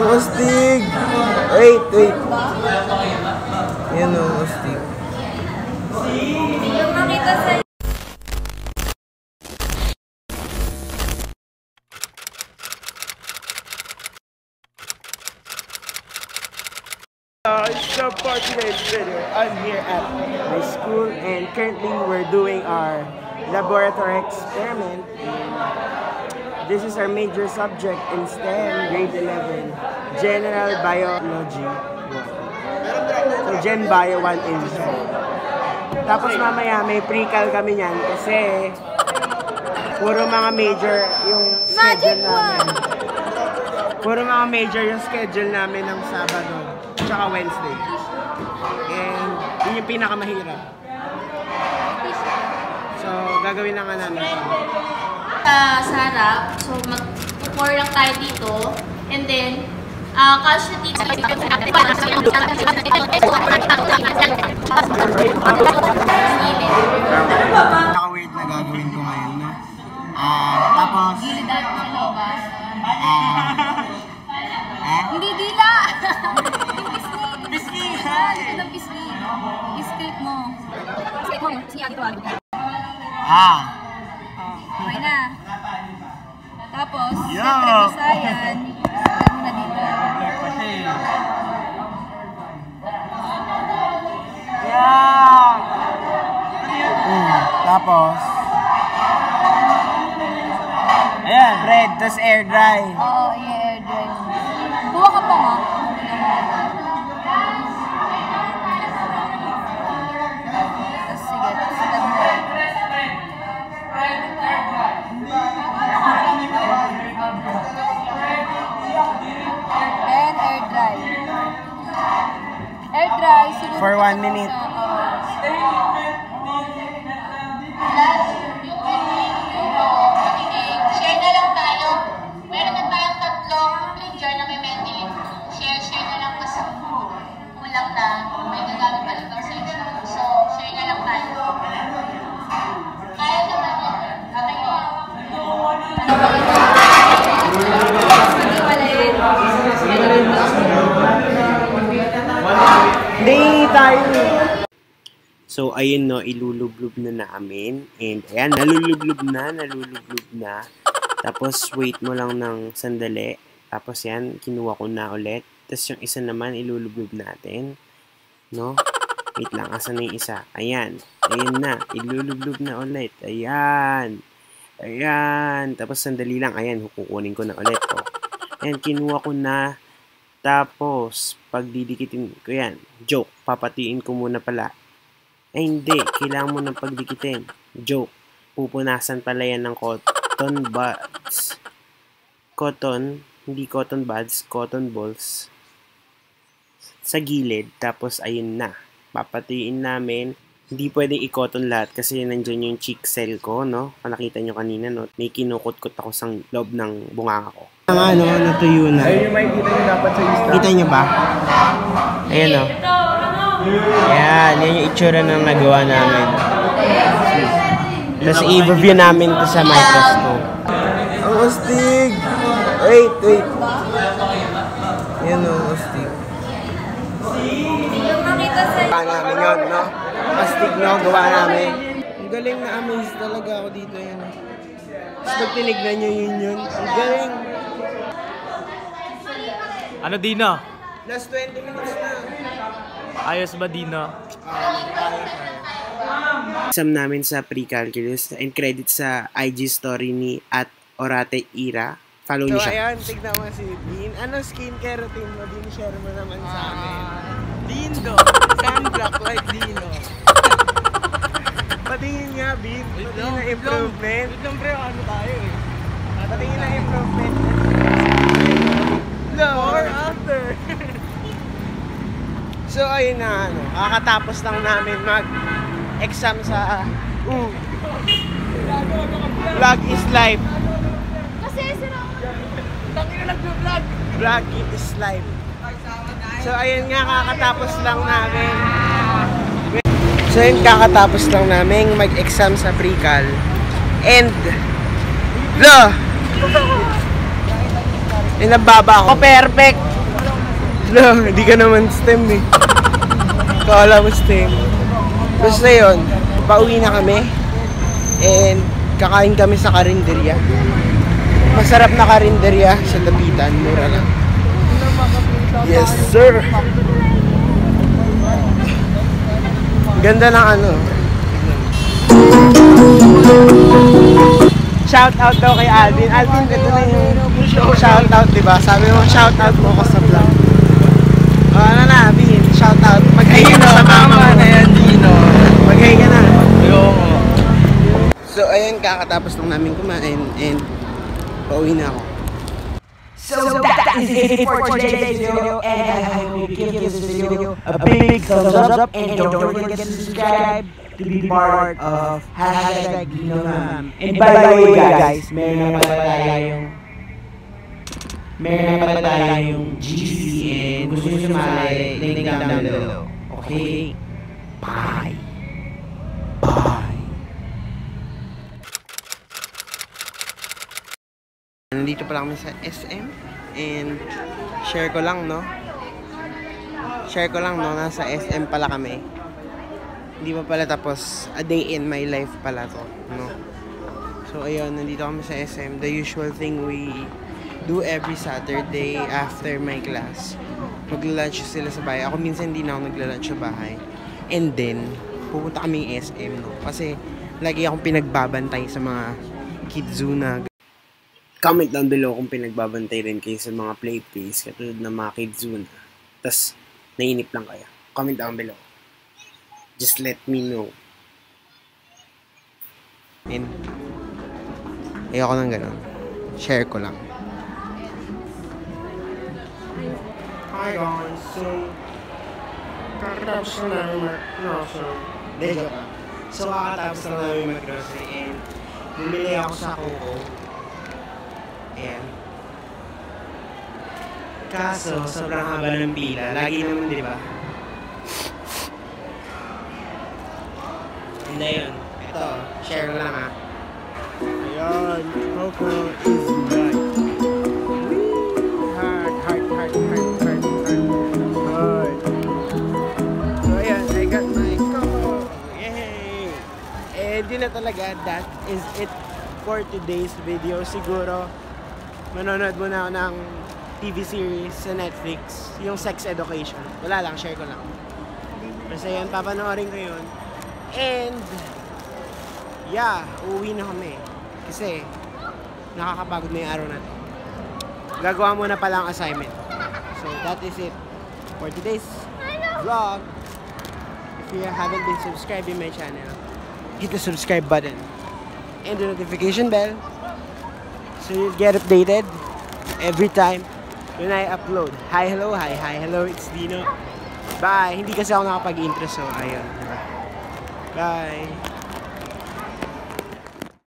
Ang astig! Wait, wait. Yan ang astig. Makita sa So for today's video, I'm here at my school and currently we're doing our laboratory experiment. This is our major subject in STEM, grade 11, General Biology 1. So Gen Bio 1 in Tapos mamaya may pre-cal kami niyan kasi puro mga major yung schedule namin. Puro mga major yung schedule namin ng Sabado tsaka Wednesday. And yun yung pinakamahirap. So gagawin na nga namin. sa harap, so mag-pour lang tayo dito, and then calcium dito. Naka-weird na gagawin ko ngayon, no? Tapos Gilidad mo sa lobas. Hindi dila! Pisngi! Ito ng pisngi. Escape mo. Escape mo. Siya dito. Okay na. Tapos, siyempre busayan. Busayan mo na dito. Tapos ayan, bread, tapos air dry. Oo, air dry. Kuha ka pa nga. Tapos sige, sigat mo. And air dry. Air dry, siguro For 1 minute. Share na lang tayo. Meron na tayong tatlong jar na may mentally. Share na lang kasi kulang na. May gagamit pa lang sa inyo. So, share na lang tayo. Kaya naman yun. Okay ko. Hindi tayo. So, ayun no, ilulublob na namin. And, ayan, nalulublob na. Tapos, wait mo lang ng sandali. Tapos, yan, kinuha ko na ulit. Tapos, yung isa naman, ilulublob natin. No? Wait lang, asan na yung isa? Ayan. Ayan na, ilulublob na ulit. Ayan. Ayan. Tapos, sandali lang. Ayan, kukunin ko na ulit. Oh. Ayan, kinuha ko na. Tapos, pag didikitin ko yan, joke, papatiin ko muna pala. Ay, hindi. Kailangan mo nang pagdikitin. Joke. Pupunasan pala yan ng cotton buds. Cotton, hindi cotton buds, cotton balls. Sa gilid. Tapos, ayun na. Papatiin namin. Hindi pwedeng i-cotton lahat kasi nandyan yung cheek cell ko, no? Kung nakita nyo kanina, no? May kinukot-kot ako sa loob ng bunganga ko. Ang ano, natuyo na. Ayun yung makikita nyo dapat sa Insta. Kita nyo ba? Ayan, no? Yan, yan yung itsura ng nagawa namin. Tapos i-review namin ito sa microscope. Ang astig! Wait, wait. Yan ang astig. Gawa namin yun, no? Astig, no? Gawa namin. Ang galing na amaze talaga ako dito yan. Tapos pag tinignan nyo yun. Ang galing. Ano, Dino? Last 20 minutes na. Ayos ba, Dino? Exam namin sa pre-calculus and credit sa IG story ni @OrateIra. Follow niyo siya. So ayan, tignan mo si Dean. Ano skincare routine mo? Dean, share mo naman sa amin. Dino! Sunblock like Dino. Patingin nga, Dean. Patingin na improvement. Wait lang, pre, ano tayo eh. Patingin na improvement. Before, after. So ayun na, ano, kakatapos lang namin mag-exam sa Vlog is life. Kasi sila Tangina nag-vlog. Vlog is life. So ayun nga, kakatapos lang namin. So yun, kakatapos lang namin mag-exam sa pre-cal. And nababa ako. Perfect. Wala, hindi ka naman STEM eh. Kala mo STEM. Basta yun, pauwi na kami. And kakain kami sa karinderya. Masarap na karinderya sa Dapitan, mura lang. Yes, sir! Ganda ng ano. Shout out daw kay Alvin. Alvin, ito na yung shout out, diba? Sabi mo, shout out mo ko sa vlog. Ano na, Alvin, shout out. Mag-hi na sa mama na yan, Dino. Mag-hi ka na. So, ayun, kakatapos lang namin kumain and pauwi na ako. So that is it for today's video, and I hope you give this video a big thumbs up, and don't forget to subscribe to be part of hashtag #DinoMam. And by the way guys, meron na pala tayong GC, and gusto nyo sumali, link down below. Okay? Bye! Nandito pala kami sa SM and share ko lang no, nasa SM pala kami. Hindi pa pala tapos, a day in my life pala to, no. So ayun, nandito kami sa SM, the usual thing we do every Saturday after my class. Magla-lunch sila sa bahay. Ako minsan hindi na ako nagla-lunch sa bahay. And then pupunta kaming SM, no, kasi lagi akong pinagbabantay sa mga Kidzuna. Comment down below kung pinagbabantay rin kayo sa mga play place katulad ng mga Kidzuna. Tapos, nainip lang kayo. Comment down below. Just let me know. And, ayoko nang ganun. Share ko lang. Hi guys, so, kakatapos na namin mag-grocery. So, kakatapos na namin mag-grocery and bumili ako sa Coco. Ayan. Kaso, sobrang haba ng pila. Lagi naman, di ba? Hindi yun. Ito, share ko lang ha. Ayan, Coco is right. Heart. So, ayan, I got my Coco. Yay! And yun na talaga, that is it for today's video. Siguro, manonood muna ako ng TV series sa Netflix, yung Sex Education. Wala lang, share ko lang. Basta yun, papanoorin ko yun. And, yeah, uuwi na kami. Kasi, nakakapagod na yung araw natin. Gagawa muna pala ang assignment. So, that is it for today's vlog. If you haven't been subscribed in my channel, hit the subscribe button and the notification bell, so you'll get updated every time when I upload. Hi, hello, it's Dino. Bye! Hindi kasi ako nakapag-intro, so ayun, diba? Bye!